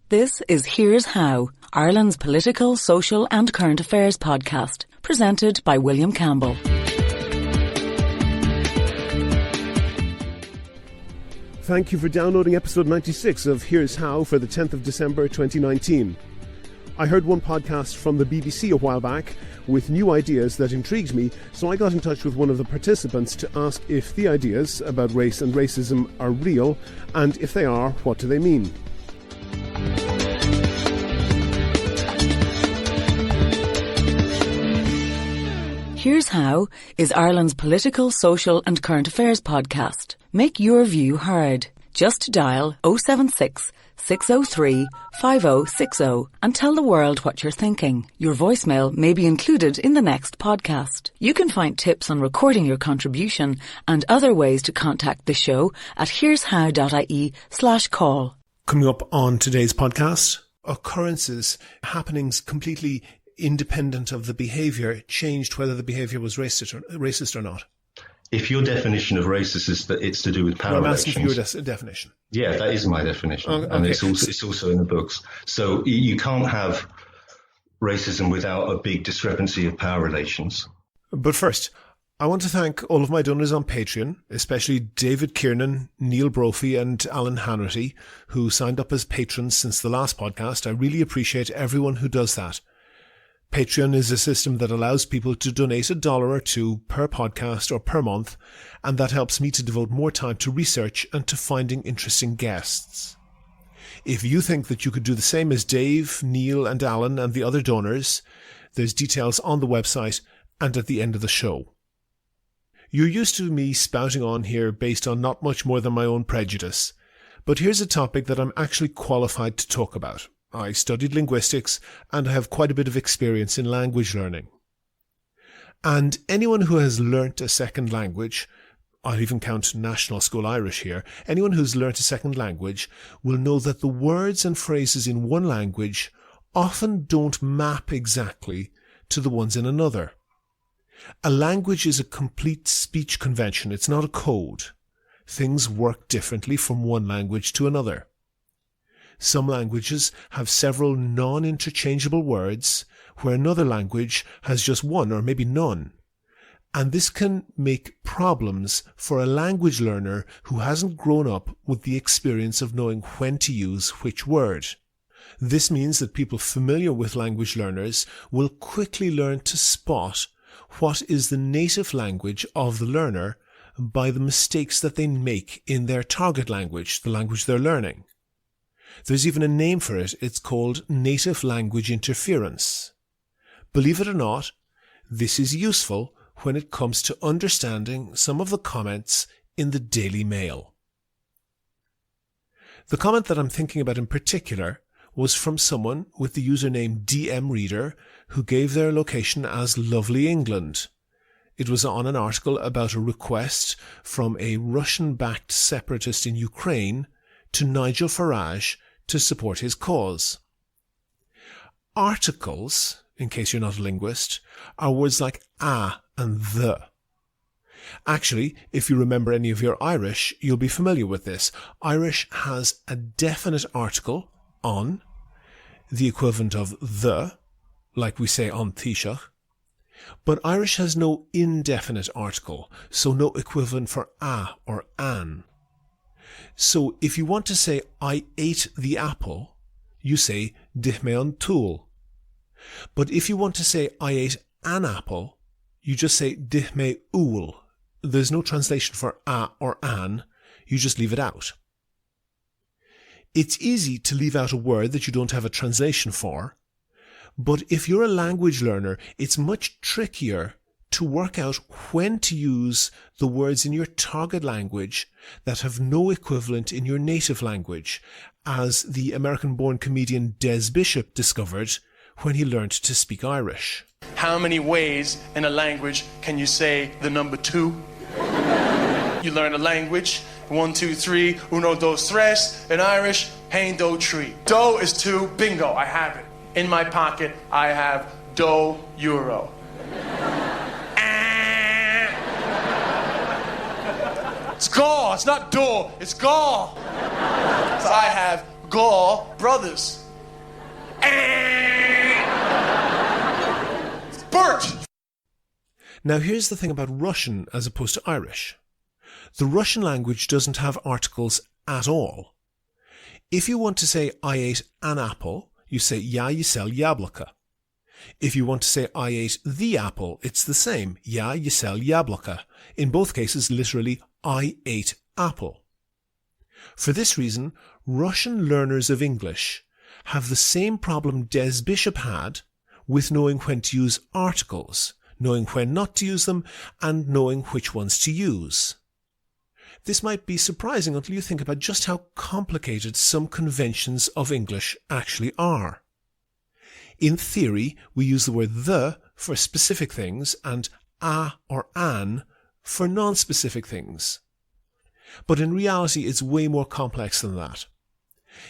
This is Here's How, Ireland's political, social and current affairs podcast, presented by William Campbell. Thank you for downloading episode 96 of Here's How for the 10th of December 2019. I heard one podcast from the BBC a while back with new ideas that intrigued me, so I got in touch with one of the participants to ask if the ideas about race and racism are real, and if they are, what do they mean? Here's How is Ireland's political, social and current affairs podcast. Make your view heard. Just dial 076 603 5060 and tell the world what you're thinking. Your voicemail may be included in the next podcast. You can find tips on recording your contribution and other ways to contact the show at here'show.ie/call. Coming up on today's podcast, occurrences, happenings completely independent of the behaviour changed whether the behaviour was racist or not. If your definition of racist is that it's to do with power elections... I'm asking elections, for your definition. Yeah, that is my definition, okay. And it's also in the books. So you can't have racism without a big discrepancy of power relations. But first, I want to thank all of my donors on Patreon, especially David Kiernan, Neil Brophy and Alan Hanratty, who signed up as patrons since the last podcast. I really appreciate everyone who does that. Patreon is a system that allows people to donate $1 or $2 per podcast or per month, and that helps me to devote more time to research and to finding interesting guests. If you think that you could do the same as Dave, Neil and Alan and the other donors, there's details on the website and at the end of the show. You're used to me spouting on here based on not much more than my own prejudice, but here's a topic that I'm actually qualified to talk about. I studied linguistics and I have quite a bit of experience in language learning. And anyone who has learnt a second language, I'll even count National School Irish here, anyone who's learnt a second language will know that the words and phrases in one language often don't map exactly to the ones in another. A language is a complete speech convention, it's not a code. Things work differently from one language to another. Some languages have several non-interchangeable words, where another language has just one or maybe none. And this can make problems for a language learner who hasn't grown up with the experience of knowing when to use which word. This means that people familiar with language learners will quickly learn to spot what is the native language of the learner by the mistakes that they make in their target language, the language they're learning. There's even a name for it. It's called native language interference. Believe it or not, this is useful when it comes to understanding some of the comments in the Daily Mail. The comment that I'm thinking about in particular was from someone with the username DMReader who gave their location as Lovely England. It was on an article about a request from a Russian-backed separatist in Ukraine to Nigel Farage to support his cause. Articles, in case you're not a linguist, are words like a and the. Actually, if you remember any of your Irish, you'll be familiar with this. Irish has a definite article, on, the equivalent of the, like we say on Taoiseach, but Irish has no indefinite article, so no equivalent for a or an. So if you want to say, I ate the apple, you say, Dich me an túil. But if you want to say, I ate an apple, you just say, Dich me úil. There's no translation for a or an, you just leave it out. It's easy to leave out a word that you don't have a translation for, but if you're a language learner, it's much trickier to work out when to use the words in your target language that have no equivalent in your native language, as the American-born comedian Des Bishop discovered when he learned to speak Irish. How many ways in a language can you say the number 2? You learn a language, 1, 2, 3, uno, dos, tres. In Irish, hain, do, tree. Do is 2, bingo, I have it. In my pocket, I have do euro. It's gall, it's not do, it's gall. So I have Gaw brothers. Bert! Now here's the thing about Russian as opposed to Irish. The Russian language doesn't have articles at all. If you want to say I ate an apple, you say "Я їсел яблоко." If you want to say I ate the apple, it's the same. "Я їсел яблоко." In both cases, literally, I ate apple. For this reason, Russian learners of English have the same problem Des Bishop had with knowing when to use articles, knowing when not to use them, and knowing which ones to use. This might be surprising until you think about just how complicated some conventions of English actually are. In theory, we use the word the for specific things and a or an for non-specific things. But in reality, it's way more complex than that.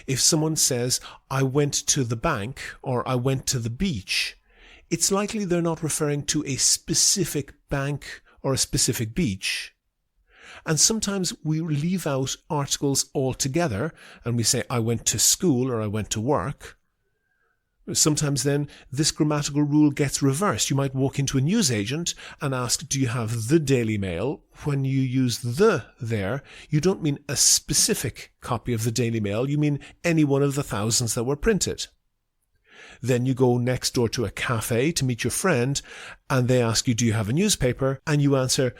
If someone says, I went to the bank or I went to the beach, it's likely they're not referring to a specific bank or a specific beach. And sometimes we leave out articles altogether and we say, I went to school or I went to work. Sometimes then this grammatical rule gets reversed. You might walk into a newsagent and ask, do you have the Daily Mail? When you use the there, you don't mean a specific copy of the Daily Mail. You mean any one of the thousands that were printed. Then you go next door to a cafe to meet your friend and they ask you, do you have a newspaper? And you answer,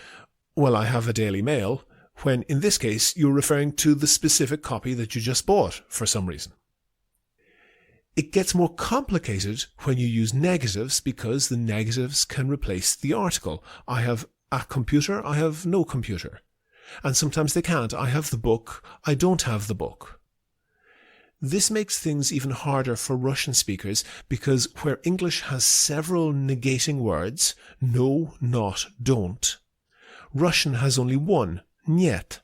well, I have a Daily Mail, when in this case you're referring to the specific copy that you just bought for some reason. It gets more complicated when you use negatives because the negatives can replace the article. I have a computer, I have no computer. And sometimes they can't. I have the book, I don't have the book. This makes things even harder for Russian speakers because where English has several negating words, no, not, don't, Russian has only one, "нет."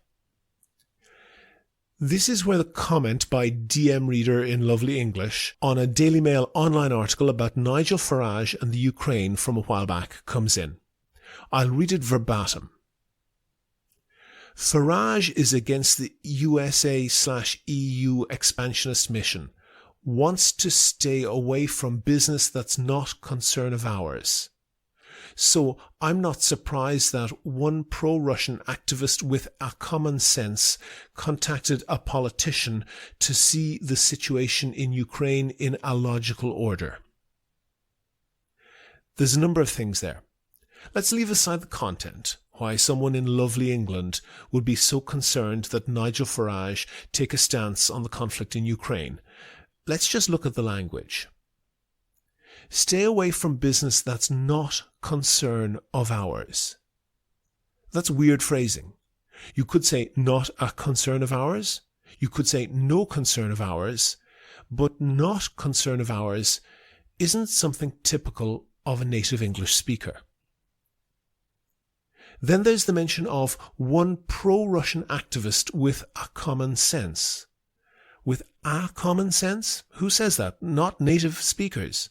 This is where the comment by DM Reader in Lovely English on a Daily Mail online article about Nigel Farage and the Ukraine from a while back comes in. I'll read it verbatim. Farage is against the USA/EU expansionist mission, wants to stay away from business that's not concern of ours. So I'm not surprised that one pro-Russian activist with a common sense contacted a politician to see the situation in Ukraine in a logical order. There's a number of things there. Let's leave aside the content, why someone in lovely England would be so concerned that Nigel Farage take a stance on the conflict in Ukraine. Let's just look at the language. Stay away from business that's not concern of ours. That's weird phrasing. You could say not a concern of ours. You could say no concern of ours. But not concern of ours isn't something typical of a native English speaker. Then there's the mention of one pro-Russian activist with a common sense. With a common sense? Who says that? Not native speakers.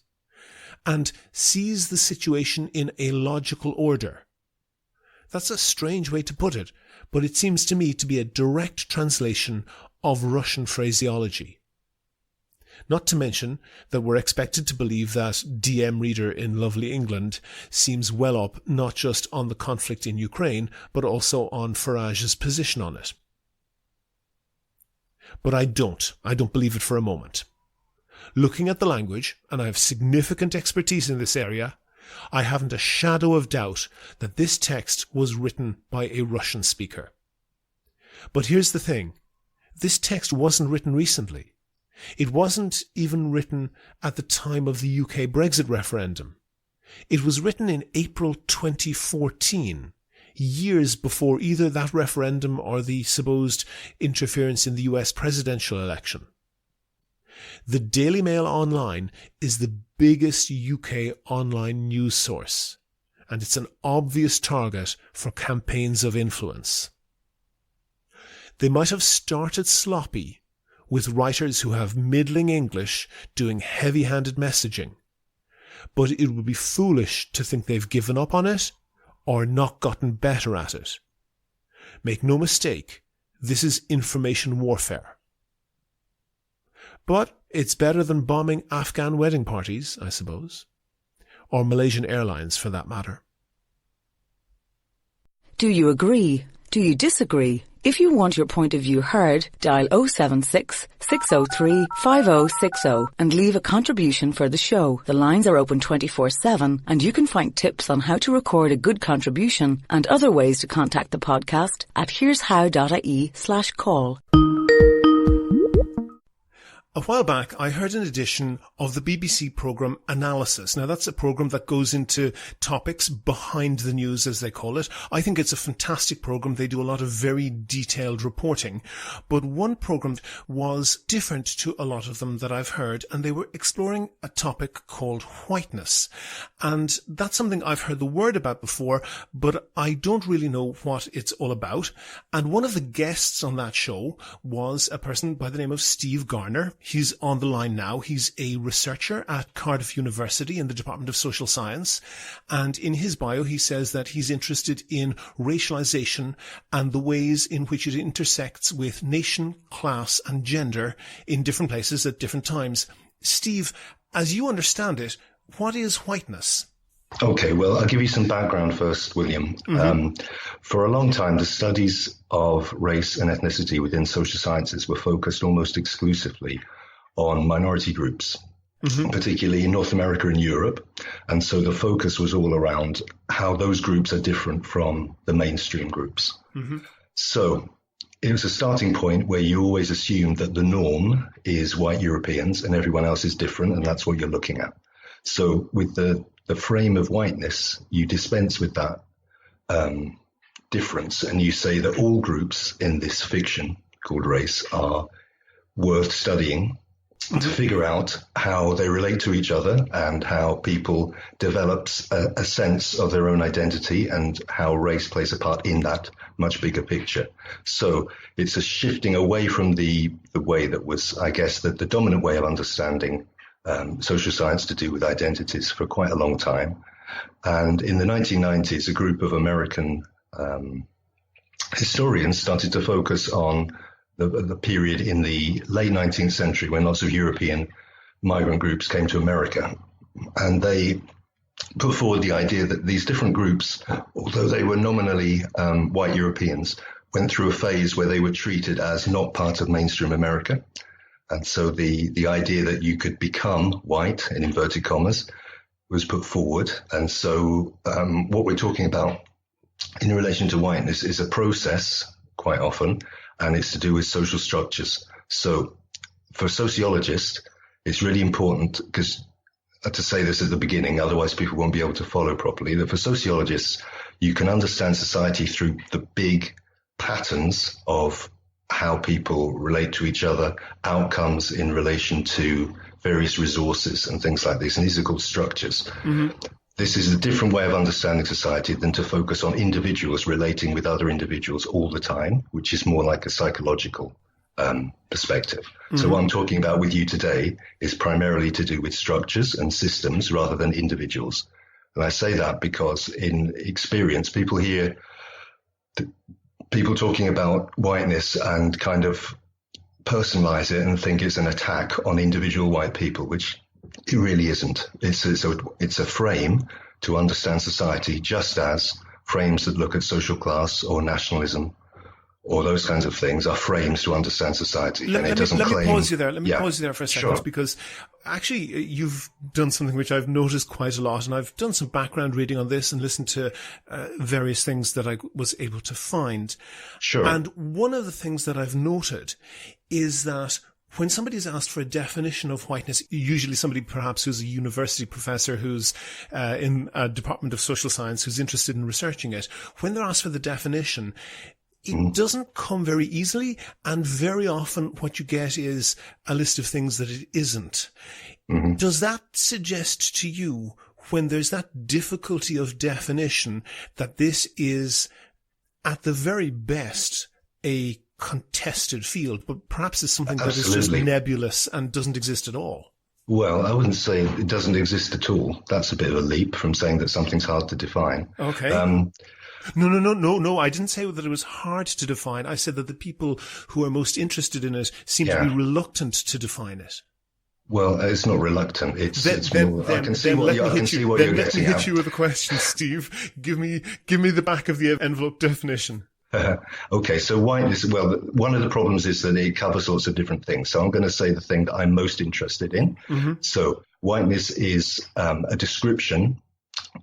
And sees the situation in a logical order. That's a strange way to put it, but it seems to me to be a direct translation of Russian phraseology. Not to mention that we're expected to believe that DM Reader in lovely England seems well up not just on the conflict in Ukraine, but also on Farage's position on it. But I don't believe it for a moment. Looking at the language, and I have significant expertise in this area, I haven't a shadow of doubt that this text was written by a Russian speaker. But here's the thing. This text wasn't written recently. It wasn't even written at the time of the UK Brexit referendum. It was written in April 2014, years before either that referendum or the supposed interference in the US presidential election. The Daily Mail Online is the biggest UK online news source, and it's an obvious target for campaigns of influence. They might have started sloppy, with writers who have middling English doing heavy-handed messaging, but it would be foolish to think they've given up on it or not gotten better at it. Make no mistake, this is information warfare. But it's better than bombing Afghan wedding parties, I suppose. Or Malaysian Airlines, for that matter. Do you agree? Do you disagree? If you want your point of view heard, dial 076 603 5060 and leave a contribution for the show. The lines are open 24/7 and you can find tips on how to record a good contribution and other ways to contact the podcast at here'show.ie/call. A while back, I heard an edition of the BBC programme Analysis. Now, that's a programme that goes into topics behind the news, as they call it. I think it's a fantastic programme. They do a lot of very detailed reporting. But one programme was different to a lot of them that I've heard, and they were exploring a topic called whiteness. And that's something I've heard the word about before, but I don't really know what it's all about. And one of the guests on that show was a person by the name of Steve Garner. He's on the line now. He's a researcher at Cardiff University in the Department of Social Science. And in his bio, he says that he's interested in racialization and the ways in which it intersects with nation, class, and gender in different places at different times. Steve, as you understand it, what is whiteness? Okay, well, I'll give you some background first, William. For a long time, the studies of race and ethnicity within social sciences were focused almost exclusively on minority groups, particularly in North America and Europe. And so the focus was all around how those groups are different from the mainstream groups. So it was a starting point where you always assume that the norm is white Europeans and everyone else is different, and that's what you're looking at. So with the frame of whiteness, you dispense with that difference, and you say that all groups in this fiction called race are worth studying to figure out how they relate to each other and how people develops a sense of their own identity and how race plays a part in that much bigger picture. So it's a shifting away from the way that was, I guess, the dominant way of understanding social science to do with identities for quite a long time. And in the 1990s, a group of American historians started to focus on the period in the late 19th century when lots of European migrant groups came to America. And they put forward the idea that these different groups, although they were nominally white Europeans, went through a phase where they were treated as not part of mainstream America. And so the idea that you could become white, in inverted commas, was put forward. And so what we're talking about in relation to whiteness is a process quite often, and it's to do with social structures. So for sociologists, it's really important, because to say this at the beginning, otherwise people won't be able to follow properly, that for sociologists, you can understand society through the big patterns of how people relate to each other, outcomes in relation to various resources and things like this. And these are called structures. This is a different way of understanding society than to focus on individuals relating with other individuals all the time, which is more like a psychological perspective. So what I'm talking about with you today is primarily to do with structures and systems rather than individuals. And I say that because in experience, people hear people talking about whiteness and kind of personalize it and think it's an attack on individual white people, which it really isn't. It's a frame to understand society, just as frames that look at social class or nationalism or those kinds of things are frames to understand society. Let me pause you there. Let me pause you there for a second, sure. Because actually you've done something which I've noticed quite a lot, and I've done some background reading on this and listened to various things that I was able to find. Sure. And one of the things that I've noted is that when somebody's asked for a definition of whiteness, usually somebody perhaps who's a university professor who's in a department of social science who's interested in researching it, when they're asked for the definition, it doesn't come very easily, and very often what you get is a list of things that it isn't. Does that suggest to you, when there's that difficulty of definition, that this is at the very best a contested field, but perhaps it's something that is just nebulous and doesn't exist at all? Well, I wouldn't say it doesn't exist at all. That's a bit of a leap from saying that something's hard to define. Okay. No. I didn't say that it was hard to define. I said that the people who are most interested in it seem to be reluctant to define it. Well, it's not reluctant. It's more. I can see what you're getting at. Let me hit you with a question, Steve. Give me the back of the envelope definition. Okay, so whiteness. Well, one of the problems is that it covers lots of different things. So I'm going to say the thing that I'm most interested in. Mm-hmm. So whiteness is a description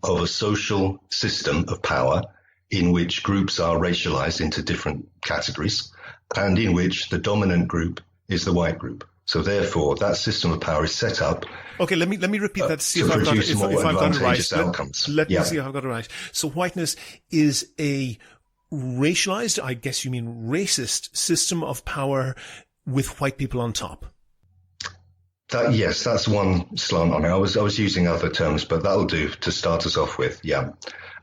of a social system of power in which groups are racialized into different categories, and in which the dominant group is the white group. So therefore, that system of power is set up. Okay, let me repeat that to see if I've got it right. Let me see if I've got it right. So whiteness is a racialized, I guess you mean racist, system of power with white people on top. Yes, that's one slant on it. I was using other terms, but that'll do to start us off with. Yeah.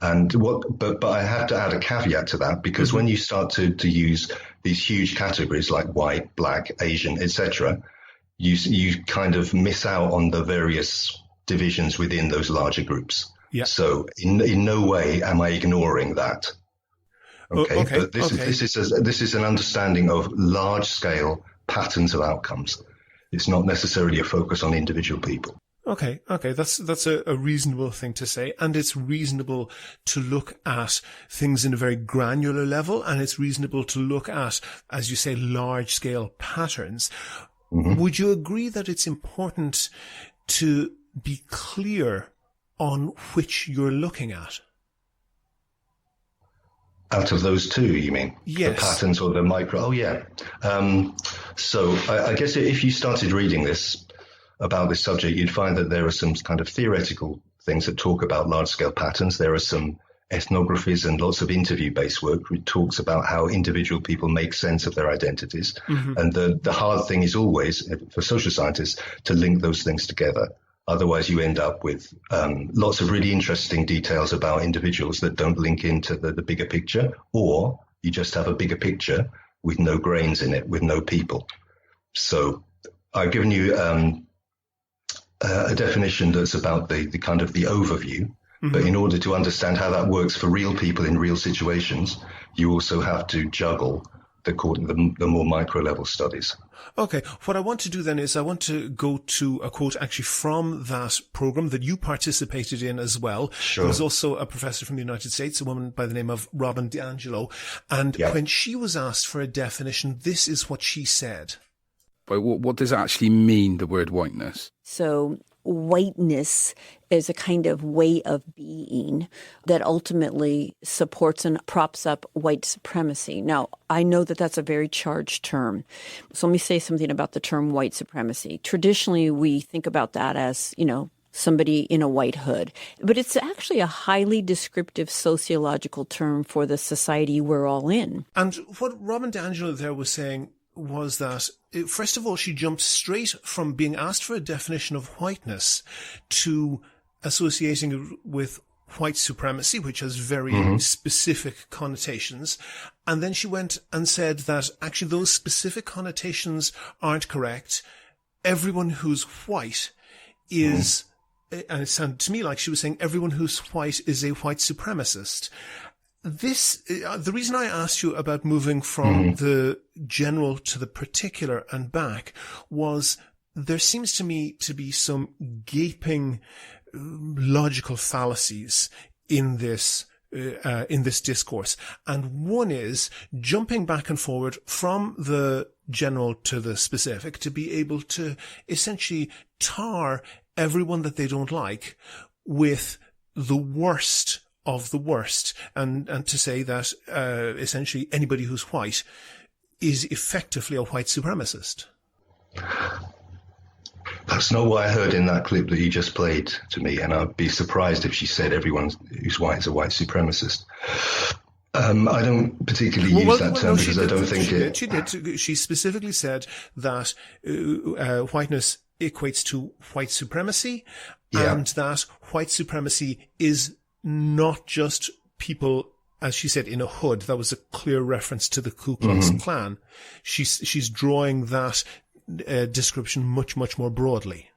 And but I have to add a caveat to that, because when you start to use these huge categories like white, black, Asian, etc., you kind of miss out on the various divisions within those larger groups. Yeah. So in no way am I ignoring that. Okay. But this is an understanding of large scale patterns of outcomes. It's not necessarily a focus on individual people. Okay. That's a reasonable thing to say. And it's reasonable to look at things in a very granular level. And it's reasonable to look at, as you say, large scale patterns. Mm-hmm. Would you agree that it's important to be clear on which you're looking at? Out of those two, you mean? Yes. The patterns or the micro? Oh, yeah. So I guess if you started reading about this subject, you'd find that there are some kind of theoretical things that talk about large-scale patterns. There are some ethnographies and lots of interview-based work which talks about how individual people make sense of their identities. Mm-hmm. And the hard thing is always, for social scientists, to link those things together. Otherwise, you end up with lots of really interesting details about individuals that don't link into the bigger picture, or you just have a bigger picture with no grains in it, with no people. So I've given you a definition that's about the kind of the overview. Mm-hmm. But in order to understand how that works for real people in real situations, you also have to juggle the more micro level studies. Okay. What I want to do then is I want to go to a quote actually from that program that you participated in as well. Sure. There was also a professor from the United States, a woman by the name of Robin DiAngelo. And when she was asked for a definition, this is what she said. But what does it actually mean, the word whiteness? So whiteness is a kind of way of being that ultimately supports and props up white supremacy. Now, I know that that's a very charged term. So let me say something about the term white supremacy. Traditionally, we think about that as, somebody in a white hood. But it's actually a highly descriptive sociological term for the society we're all in. And what Robin DiAngelo there was saying was that, first of all, she jumped straight from being asked for a definition of whiteness to associating it with white supremacy, which has very specific connotations. And then she went and said that actually those specific connotations aren't correct. Everyone who's white is, and it sounded to me like she was saying everyone who's white is a white supremacist. The reason I asked you about moving from the general to the particular and back was there seems to me to be some gaping logical fallacies in this discourse. And one is jumping back and forward from the general to the specific to be able to essentially tar everyone that they don't like with the worst of the worst, and to say that essentially anybody who's white is effectively a white supremacist. That's not what I heard in that clip that you just played to me, and I'd be surprised if she said everyone who's white is a white supremacist. I don't particularly use that term because I don't think it... She did. She specifically said that whiteness equates to white supremacy, and that white supremacy is not just people, as she said, in a hood. That was a clear reference to the Ku Klux Klan. She's drawing that description much, much more broadly.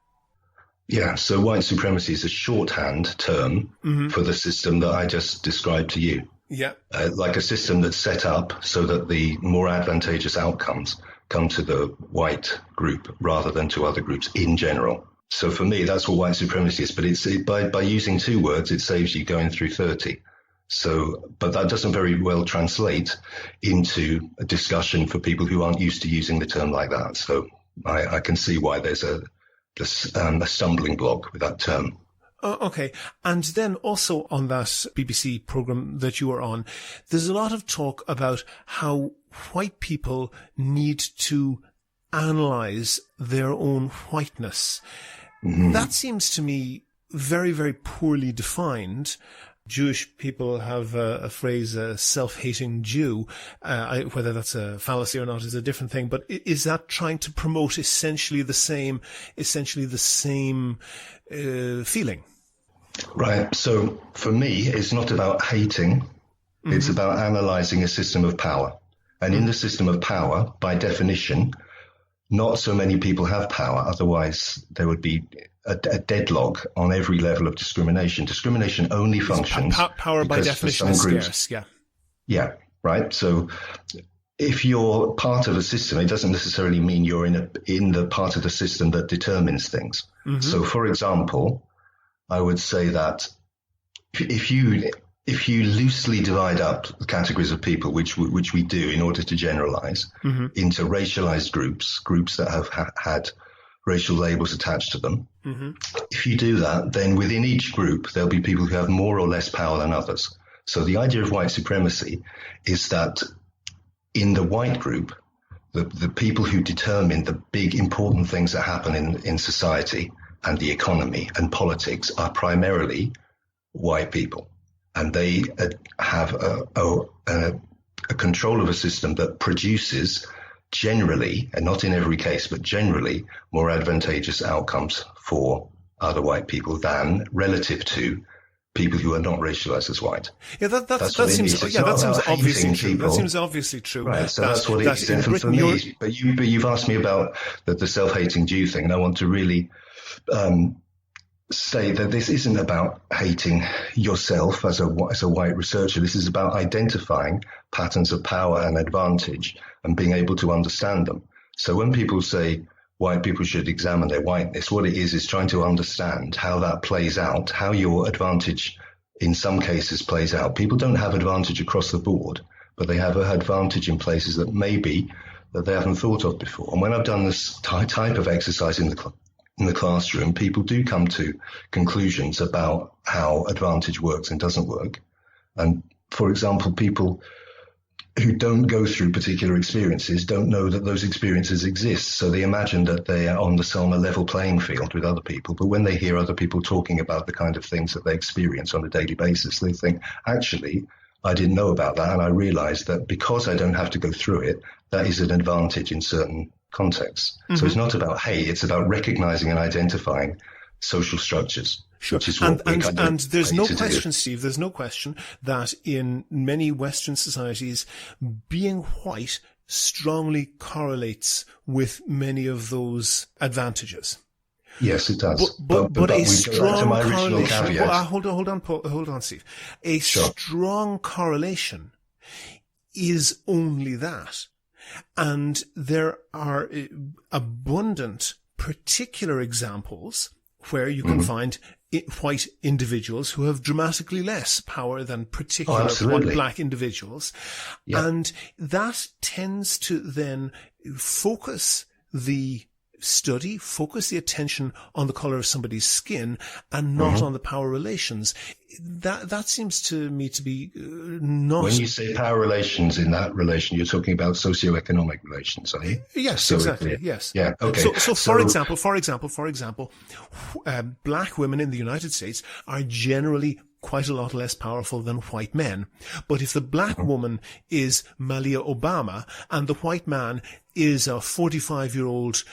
Yeah, so white supremacy is a shorthand term for the system that I just described to you. Yeah. Like a system that's set up so that the more advantageous outcomes come to the white group rather than to other groups in general. So for me, that's what white supremacy is. But by using two words, it saves you going through 30. So, but that doesn't very well translate into a discussion for people who aren't used to using the term like that. So I can see why there's a stumbling block with that term. Okay. And then also on that BBC program that you were on, there's a lot of talk about how white people need to analyze their own whiteness. Mm-hmm. That seems to me very, very poorly defined. Jewish people have a phrase, self-hating Jew. Whether that's a fallacy or not is a different thing. But is that trying to promote essentially the same feeling? Right. So for me, it's not about hating. Mm-hmm. It's about analyzing a system of power. And in the system of power, by definition, not so many people have power. Otherwise, there would be a deadlock on every level of discrimination. Discrimination only functions power by definition is scarce. Yeah. Yeah. Right. So if you're part of a system, it doesn't necessarily mean you're in the part of the system that determines things. Mm-hmm. So, for example, I would say that if you loosely divide up the categories of people, which we do in order to generalize, mm-hmm. into racialized groups that have had racial labels attached to them, mm-hmm. if you do that, then within each group, there'll be people who have more or less power than others. So the idea of white supremacy is that in the white group, the people who determine the big important things that happen in society and the economy and politics are primarily white people. And they have a control of a system that produces generally, and not in every case, but generally more advantageous outcomes for other white people than relative to people who are not racialized as white. Yeah, that seems obviously true. That seems obviously true. Right, so that's what it is. And for me, but you've asked me about the self-hating Jew thing, and I want to really say that this isn't about hating yourself as a white researcher. This is about identifying patterns of power and advantage and being able to understand them. So when people say white people should examine their whiteness, what it is trying to understand how that plays out, how your advantage in some cases plays out. People don't have advantage across the board, but they have an advantage in places that maybe that they haven't thought of before. And when I've done this type of exercise in the classroom, people do come to conclusions about how advantage works and doesn't work. And for example, people who don't go through particular experiences don't know that those experiences exist. So they imagine that they are on a level playing field with other people. But when they hear other people talking about the kind of things that they experience on a daily basis, they think, actually, I didn't know about that. And I realized that because I don't have to go through it, that is an advantage in certain contexts. Mm-hmm. So it's not about hate, it's about recognizing and identifying social structures. Sure. And there's no question, Steve, there's no question that in many Western societies, being white strongly correlates with many of those advantages. Yes, it does. But a strong correlation. Hold on, Steve. A strong correlation is only that. And there are abundant particular examples where you can find white individuals who have dramatically less power than particular black individuals. Yeah. And that tends to then focus the attention on the color of somebody's skin and not on the power relations. That seems to me to be not. When you say power relations in that relation, you're talking about socioeconomic relations, are you? Yes, exactly. Yes. Yeah. Okay. So for example, black women in the United States are generally quite a lot less powerful than white men. But if the black woman is Malia Obama and the white man is a 45-year-old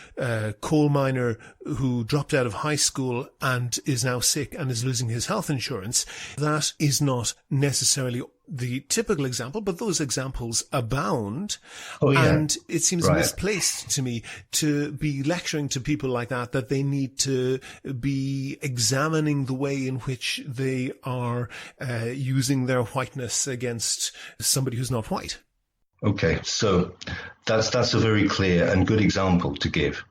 coal miner who dropped out of high school and is now sick and is losing his health insurance. That is not necessarily the typical example, but those examples abound. Oh, yeah. And it seems misplaced to me to be lecturing to people like that they need to be examining the way in which they are using their whiteness against somebody who's not white. Okay, so that's a very clear and good example to give.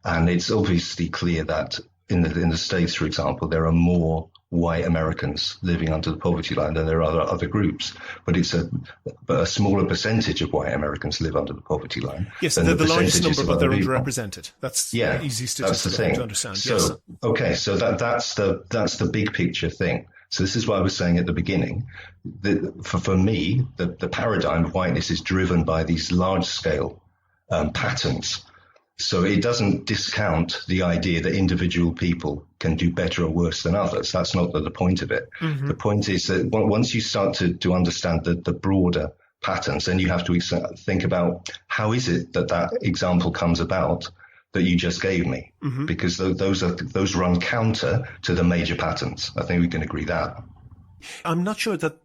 And it's obviously clear that in the States, for example, there are more white Americans living under the poverty line than there are other groups. But it's a smaller percentage of white Americans live under the poverty line. Yes, they're the largest number, but they're people. underrepresented. That's easy statistic to understand. So, yes. Okay, so that's the big picture thing. So this is what I was saying at the beginning. For me, the paradigm of whiteness is driven by these large-scale patterns. So it doesn't discount the idea that individual people can do better or worse than others. That's not the point of it. Mm-hmm. The point is that once you start to understand the broader patterns, then you have to think about how is it that example comes about that you just gave me, mm-hmm. because those run counter to the major patterns. I think we can agree that. I'm not sure that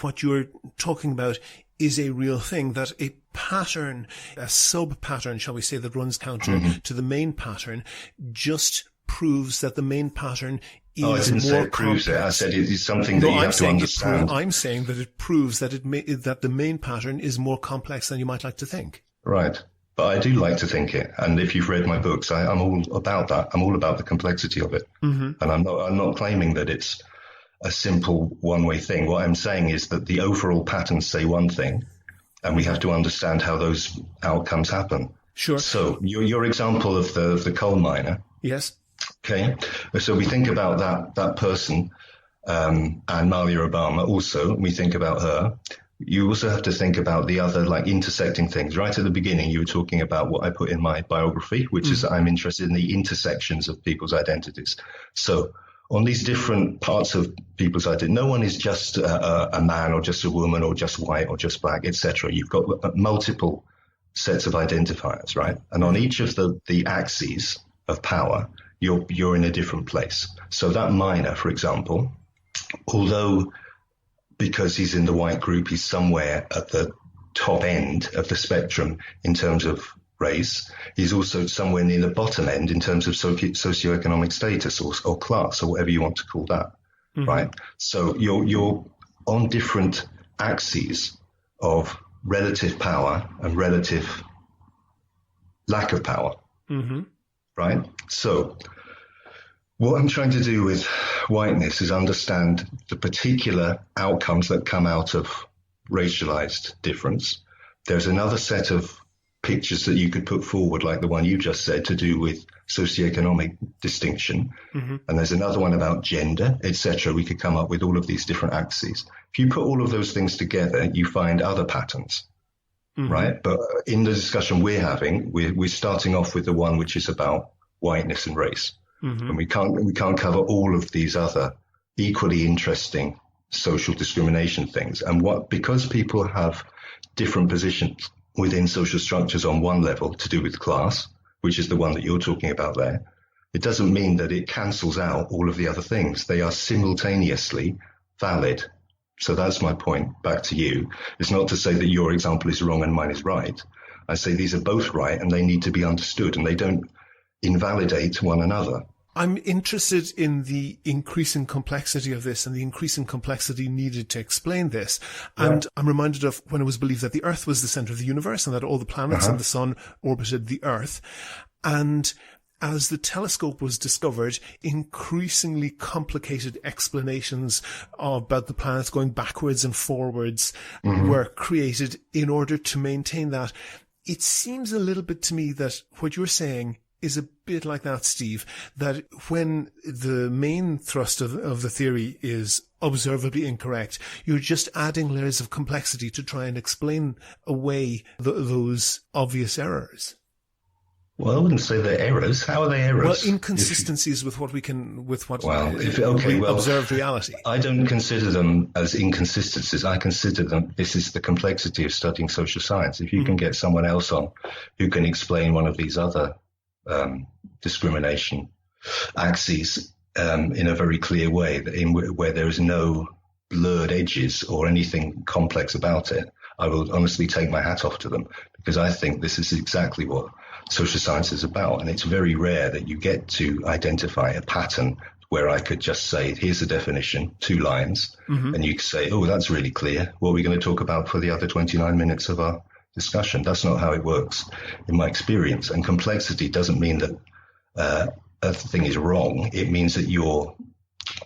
what you're talking about is a real thing, that a pattern, a sub-pattern, shall we say, that runs counter mm-hmm. to the main pattern just proves that the main pattern is more complex. I didn't say it proves it. I said it is something that you have to understand. I'm saying that it proves that that the main pattern is more complex than you might like to think. Right. But I do like to think it, and if you've read my books, I'm all about that. I'm all about the complexity of it, mm-hmm. and I'm not claiming that it's a simple one-way thing. What I'm saying is that the overall patterns say one thing, and we have to understand how those outcomes happen. Sure. So your example of the coal miner. Yes. Okay. So we think about that person, and Malia Obama. Also, we think about her. You also have to think about the other intersecting things. Right at the beginning, you were talking about what I put in my biography, which is I'm interested in the intersections of people's identities. So on these different parts of people's identity, no one is just a man or just a woman or just white or just black, etc. You've got multiple sets of identifiers, right? And on each of the axes of power, you're in a different place. So that miner, for example, although because he's in the white group, he's somewhere at the top end of the spectrum in terms of race. He's also somewhere near the bottom end in terms of socioeconomic status or class or whatever you want to call that, mm-hmm. right? So you're on different axes of relative power and relative lack of power, mm-hmm. right? So what I'm trying to do with whiteness is understand the particular outcomes that come out of racialized difference. There's another set of pictures that you could put forward, like the one you just said, to do with socioeconomic distinction. Mm-hmm. And there's another one about gender, etc. We could come up with all of these different axes. If you put all of those things together, you find other patterns, mm-hmm. right? But in the discussion we're having, we're starting off with the one which is about whiteness and race. Mm-hmm. And we can't cover all of these other equally interesting social discrimination things. And because people have different positions within social structures on one level to do with class, which is the one that you're talking about there, it doesn't mean that it cancels out all of the other things. They are simultaneously valid. So that's my point back to you. It's not to say that your example is wrong and mine is right. I say these are both right and they need to be understood and they don't invalidate one another. I'm interested in the increasing complexity of this and the increasing complexity needed to explain this. And I'm reminded of when it was believed that the Earth was the center of the universe and that all the planets and the sun orbited the Earth. And as the telescope was discovered, increasingly complicated explanations about the planets going backwards and forwards were created in order to maintain that. It seems a little bit to me that what you're saying is a bit like that, Steve, that when the main thrust of the theory is observably incorrect, you're just adding layers of complexity to try and explain away those obvious errors. Well, I wouldn't say they're errors. How are they errors? Well, inconsistencies with what we can, with what well, observed reality. I don't consider them as inconsistencies. I consider them, this is the complexity of studying social science. If you can get someone else on who can explain one of these other discrimination axes in a very clear way, where there is no blurred edges or anything complex about it, I will honestly take my hat off to them, because I think this is exactly what social science is about. And it's very rare that you get to identify a pattern where I could just say, here's the definition, 2 lines, and you could say, oh, that's really clear. What are we going to talk about for the other 29 minutes of our discussion? That's not how it works in my experience. And complexity doesn't mean that a thing is wrong. It means that you're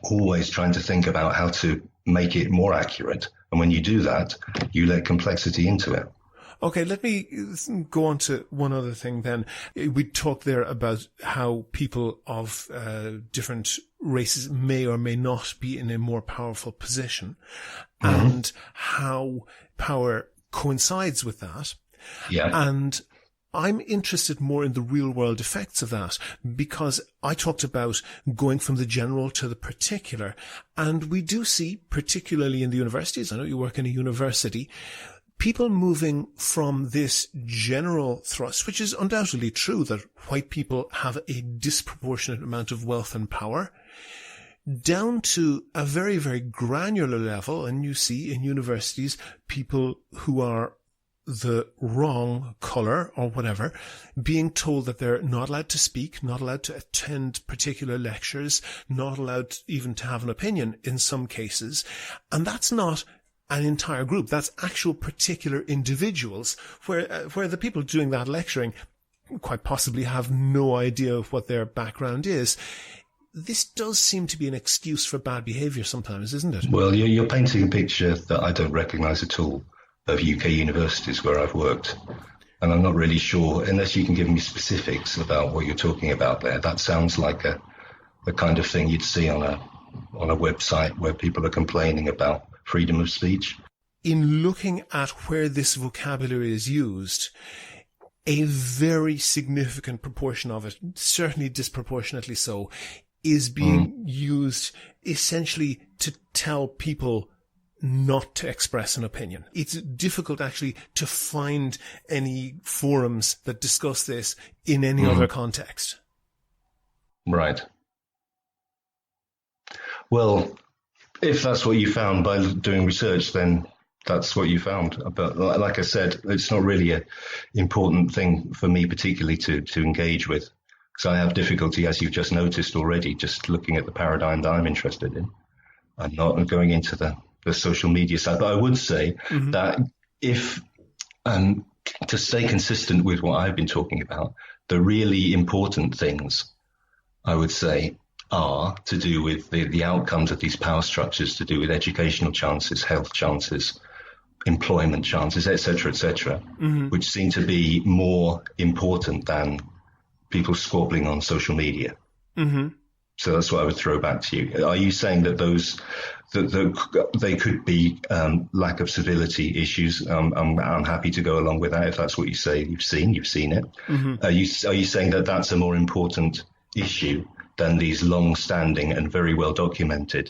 always trying to think about how to make it more accurate. And when you do that, you let complexity into it. Okay, let me go on to one other thing then. We talked there about how people of different races may or may not be in a more powerful position, and how power coincides with that. Yeah. And I'm interested more in the real world effects of that, because I talked about going from the general to the particular. And we do see, particularly in the universities, I know you work in a university, people moving from this general thrust, which is undoubtedly true that white people have a disproportionate amount of wealth and power, down to a very, very granular level. And you see in universities people who are the wrong color or whatever, being told that they're not allowed to speak, not allowed to attend particular lectures, not allowed even to have an opinion in some cases. And that's not an entire group. That's actual particular individuals where the people doing that lecturing quite possibly have no idea of what their background is. This does seem to be an excuse for bad behavior sometimes, isn't it? Well, you're painting a picture that I don't recognize at all of UK universities where I've worked. And I'm not really sure, unless you can give me specifics about what you're talking about there. That sounds like the kind of thing you'd see on a website where people are complaining about freedom of speech. In looking at where this vocabulary is used, a very significant proportion of it, certainly disproportionately so, is being used essentially to tell people not to express an opinion. It's difficult actually to find any forums that discuss this in any other context. Right. Well, if that's what you found by doing research, then that's what you found. But like I said, it's not really an important thing for me particularly to engage with, because I have difficulty, as you've just noticed already, just looking at the paradigm that I'm interested in. I'm not going into the social media side. But I would say that if, to stay consistent with what I've been talking about, the really important things, I would say, are to do with the outcomes of these power structures, to do with educational chances, health chances, employment chances, etc., which seem to be more important than people squabbling on social media. So that's what I would throw back to you. Are you saying that they could be lack of civility issues? I'm happy to go along with that if that's what you say. You've seen it. Are you saying that that's a more important issue than these long-standing and very well documented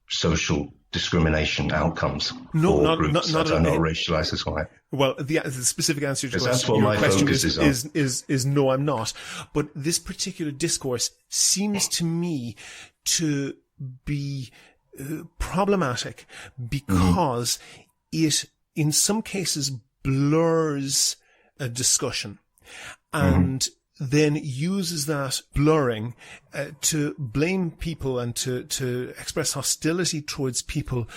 social discrimination outcomes for groups that are not racialized as white? Well, the specific answer to that's what your my question focus is no, I'm not. But this particular discourse seems to me to be problematic because it, in some cases, blurs a discussion and then uses that blurring to blame people and to express hostility towards people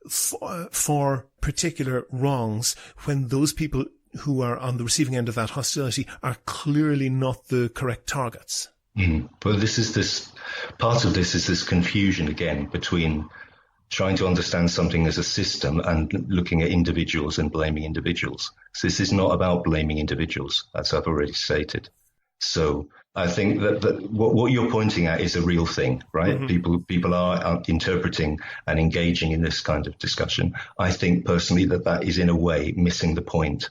for particular wrongs, when those people who are on the receiving end of that hostility are clearly not the correct targets. But this part of this is this confusion again between trying to understand something as a system and looking at individuals and blaming individuals. So this is not about blaming individuals, as I've already stated. So I think that what you're pointing at is a real thing, right? People are interpreting and engaging in this kind of discussion. I think personally that is in a way missing the point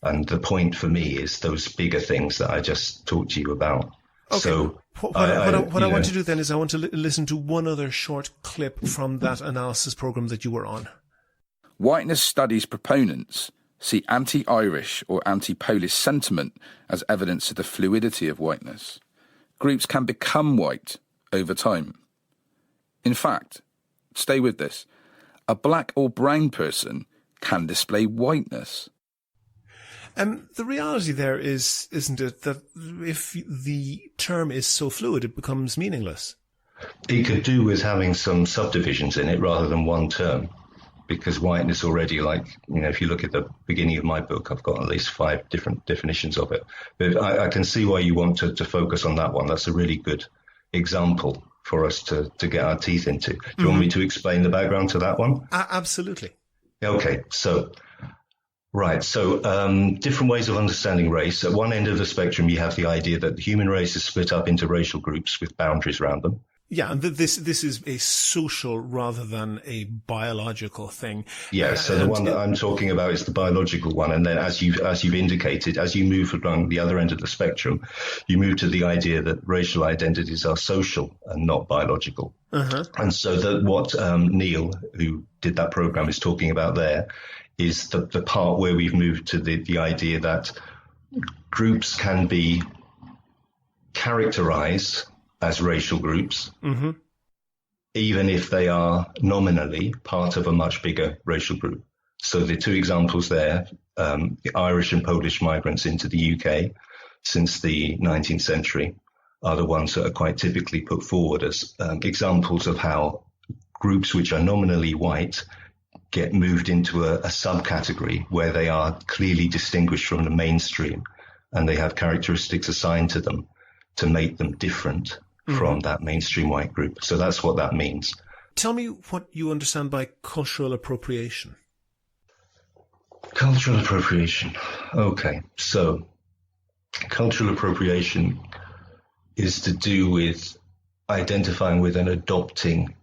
And the point for me is those bigger things that I just talked to you about. Okay. So what I want to do then is I want to listen to one other short clip from that analysis program that you were on. Whiteness studies proponents see anti-Irish or anti-Polish sentiment as evidence of the fluidity of whiteness. Groups can become white over time. In fact, stay with this, a black or brown person can display whiteness. The reality there is, isn't it, that if the term is so fluid, it becomes meaningless? it could do with having some subdivisions in it rather than one term. Because whiteness already, if you look at the beginning of my book, I've got at least 5 different definitions of it. But I can see why you want to focus on that one. That's a really good example for us to get our teeth into. Do you want me to explain the background to that one? Absolutely. Okay, so different ways of understanding race. At one end of the spectrum, you have the idea that the human race is split up into racial groups with boundaries around them. Yeah, and this is a social rather than a biological thing. Yeah, so the one that I'm talking about is the biological one, and then as you've indicated, as you move along the other end of the spectrum, you move to the idea that racial identities are social and not biological. And so what Neil, who did that program, is talking about there is the part where we've moved to the idea that groups can be characterized as racial groups, even if they are nominally part of a much bigger racial group. So the 2 examples there, the Irish and Polish migrants into the UK since the 19th century, are the ones that are quite typically put forward as examples of how groups which are nominally white get moved into a subcategory where they are clearly distinguished from the mainstream, and they have characteristics assigned to them to make them different from that mainstream white group. So that's what that means. Tell me what you understand by cultural appropriation. Cultural appropriation. Okay, so cultural appropriation is to do with identifying with and adopting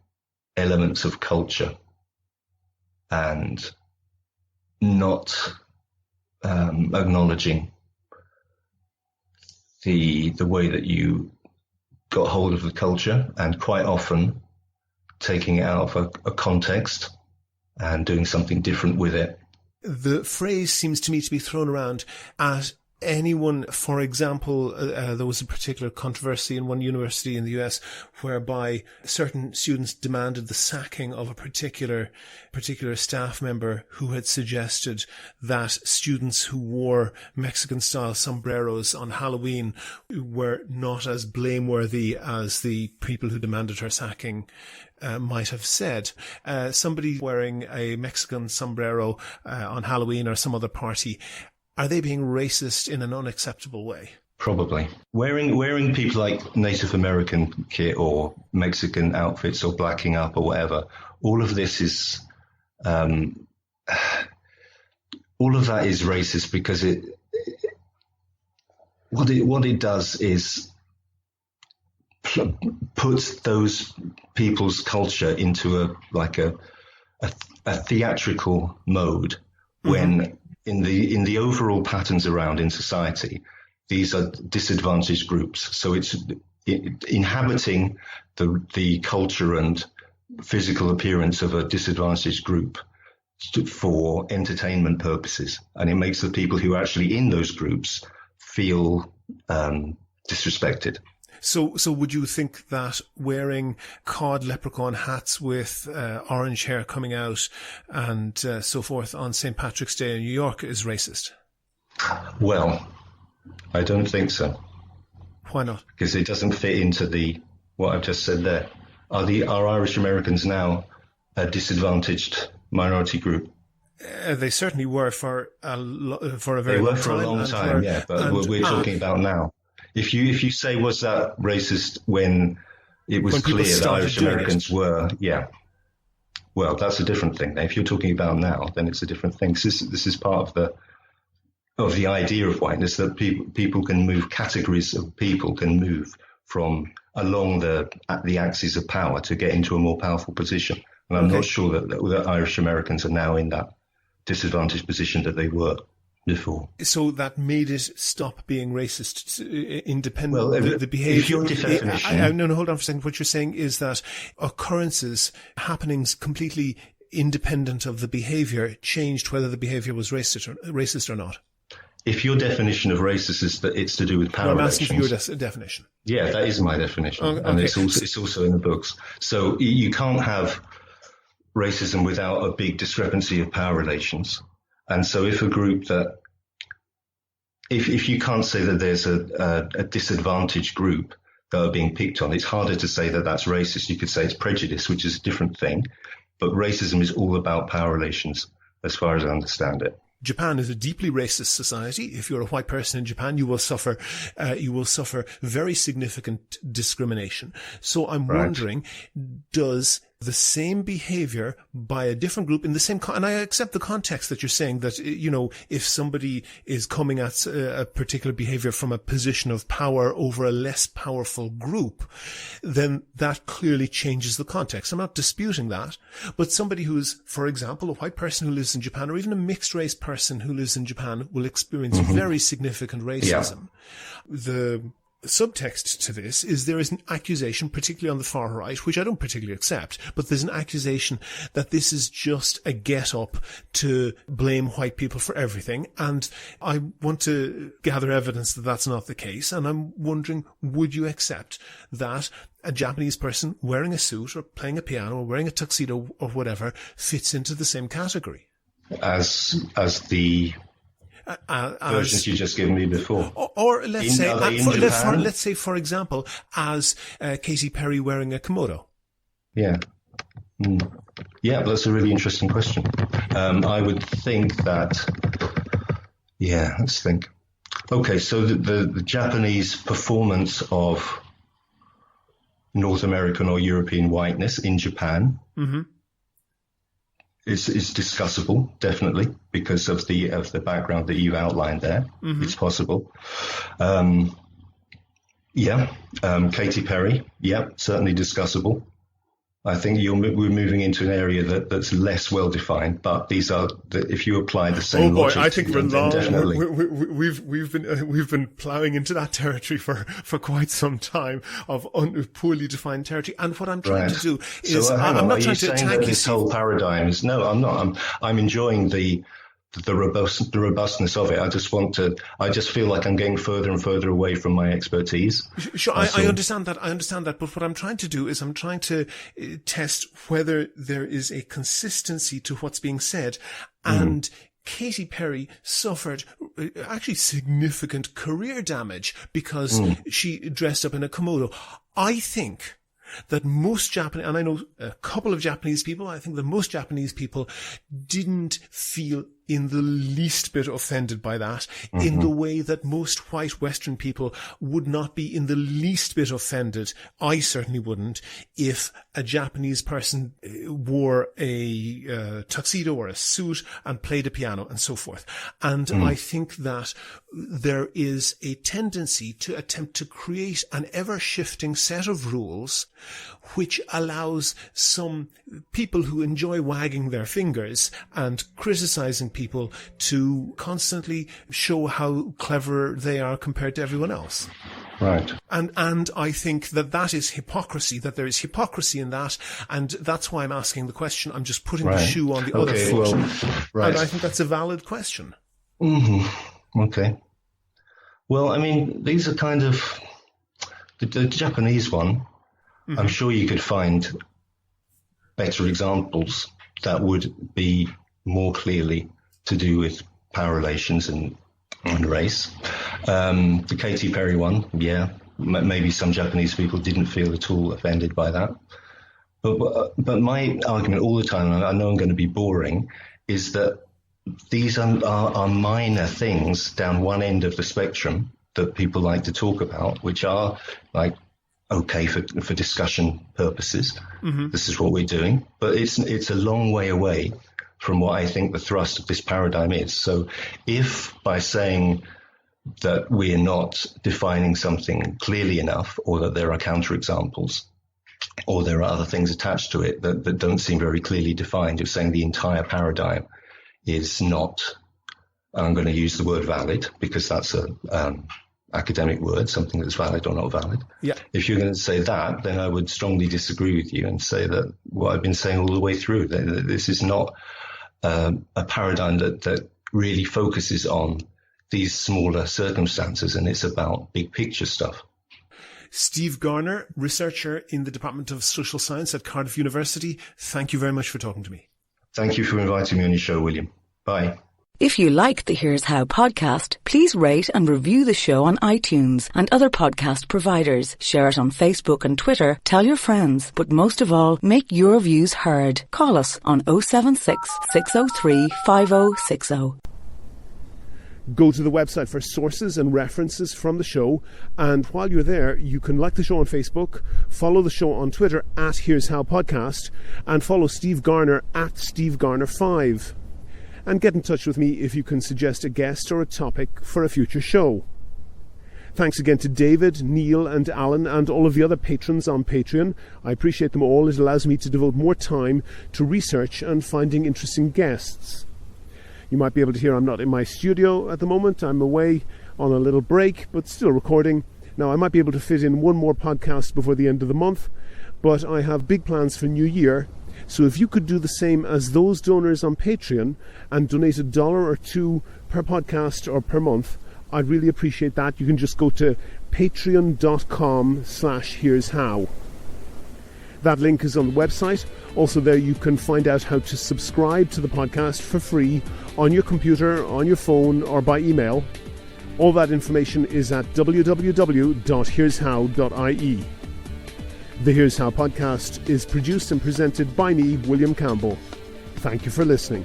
elements of culture and not acknowledging the way that you got hold of the culture, and quite often taking it out of a context and doing something different with it. The phrase seems to me to be thrown around at anyone. For example, there was a particular controversy in one university in the US whereby certain students demanded the sacking of a particular staff member who had suggested that students who wore Mexican-style sombreros on Halloween were not as blameworthy as the people who demanded her sacking might have said. Somebody wearing a Mexican sombrero on Halloween or some other party, are they being racist in an unacceptable way? Probably. Wearing people like Native American kit or Mexican outfits or blacking up or whatever, all of this is, all of that is racist because what it does is puts those people's culture into a theatrical mode when in the overall patterns around in society, these are disadvantaged groups. So it's inhabiting the culture and physical appearance of a disadvantaged group for entertainment purposes. And it makes the people who are actually in those groups feel disrespected. So would you think that wearing cod leprechaun hats with orange hair coming out and so forth on St. Patrick's Day in New York is racist? Well, I don't think so. Why not? Because it doesn't fit into what I've just said there. Are Irish Americans now a disadvantaged minority group? They certainly were for a very long time. They were for a long time, yeah, but we're talking about now. If you say, was that racist when it was clear that Irish Americans were, yeah. Well, that's a different thing. If you're talking about now, then it's a different thing. This is part of the idea of whiteness, that people can move, categories of people can move from along the axis of power to get into a more powerful position. And I'm not sure that Irish Americans are now in that disadvantaged position that they were. before. So that made it stop being racist, independent. Well, the behavior. if your definition... No, hold on for a second. What you're saying is that occurrences, happenings completely independent of the behavior, changed whether the behavior was racist or not. If your definition of racist is that it's to do with power relations... I'm asking for your definition. Yeah, that is my definition. Okay. And it's also in the books. So you can't have racism without a big discrepancy of power relations. And so if a group that, if you can't say that there's a disadvantaged group that are being picked on, it's harder to say that that's racist. You could say it's prejudice, which is a different thing. But racism is all about power relations, as far as I understand it. Japan is a deeply racist society. If you're a white person in Japan, you will suffer very significant discrimination. So I'm wondering, does the same behavior by a different group in the same, and I accept the context that you're saying that, if somebody is coming at a particular behavior from a position of power over a less powerful group, then that clearly changes the context. I'm not disputing that, but somebody who is, for example, a white person who lives in Japan, or even a mixed race person who lives in Japan, will experience very significant racism. Yeah. The subtext to this is there is an accusation, particularly on the far right, which I don't particularly accept, but there's an accusation that this is just a get-up to blame white people for everything. And I want to gather evidence that that's not the case. And I'm wondering, would you accept that a Japanese person wearing a suit or playing a piano or wearing a tuxedo or whatever fits into the same category? As the versions you just given me before, or let's say, for example, as Katy Perry wearing a Komodo. Yeah, yeah, that's a really interesting question. I would think that. Yeah, let's think. Okay, so the Japanese performance of North American or European whiteness in Japan. Mm-hmm. Is discussable, definitely, because of the background that you've outlined there. Mm-hmm. It's possible. Katy Perry, certainly discussable. I think we're moving into an area that's less well defined, but these are if you apply the same logic. I think we're long. Definitely. We've been ploughing into that territory for quite some time of poorly defined territory. And what I'm trying to do is, I'm not trying to attack this whole paradigm is no. I'm not. I'm enjoying the robustness of it. I just feel like I'm getting further and further away from my expertise. Sure, I understand that. But what I'm trying to do is I'm trying to test whether there is a consistency to what's being said. And Katy Perry suffered actually significant career damage because she dressed up in a Komodo. I think that most Japanese, and I know a couple of Japanese people, I think that most Japanese people didn't feel in the least bit offended by that, in the way that most white Western people would not be in the least bit offended. I certainly wouldn't if a Japanese person wore a tuxedo or a suit and played a piano and so forth. And I think that there is a tendency to attempt to create an ever-shifting set of rules which allows some people who enjoy wagging their fingers and criticizing people to constantly show how clever they are compared to everyone else. Right. And I think that is hypocrisy, that there is hypocrisy in that, and that's why I'm asking the question. I'm just putting the shoe on the other foot. And I think that's a valid question. Mm-hmm. Okay. Well, I mean, these are kind of the Japanese one. I'm sure you could find better examples that would be more clearly to do with power relations and race. The Katy Perry one, maybe some Japanese people didn't feel at all offended by that. But my argument all the time, and I know I'm going to be boring, is that these are minor things down one end of the spectrum that people like to talk about, which are like, okay for discussion purposes. This is what we're doing, but it's a long way away from what I think the thrust of this paradigm is. So if by saying that we're not defining something clearly enough, or that there are counterexamples, or there are other things attached to it that don't seem very clearly defined, you're saying the entire paradigm is not and I'm going to use the word valid because that's a academic word, something that's valid or not valid. Yeah. If you're going to say that, then I would strongly disagree with you and say that what I've been saying all the way through, that this is not a paradigm that really focuses on these smaller circumstances, and it's about big picture stuff. Steve Garner, researcher in the Department of Social Science at Cardiff University, thank you very much for talking to me. Thank you for inviting me on your show, William. Bye. If you like the Here's How podcast, please rate and review the show on iTunes and other podcast providers. Share it on Facebook and Twitter. Tell your friends. But most of all, make your views heard. Call us on 076 603 5060. Go to the website for sources and references from the show, and while you're there, you can like the show on Facebook, follow the show on Twitter at Here's How Podcast, and follow Steve Garner at Steve Garner 5. And get in touch with me if you can suggest a guest or a topic for a future show. Thanks again to David, Neil and Alan and all of the other patrons on Patreon. I appreciate them all. It allows me to devote more time to research and finding interesting guests. You might be able to hear I'm not in my studio at the moment. I'm away on a little break, but still recording. Now, I might be able to fit in one more podcast before the end of the month, but I have big plans for New Year. So if you could do the same as those donors on Patreon and donate $1 or $2 per podcast or per month, I'd really appreciate that. You can just go to patreon.com/here's how. That link is on the website. Also there you can find out how to subscribe to the podcast for free on your computer, on your phone or by email. All that information is at www.here'show.ie. The Here's How podcast is produced and presented by me, William Campbell. Thank you for listening.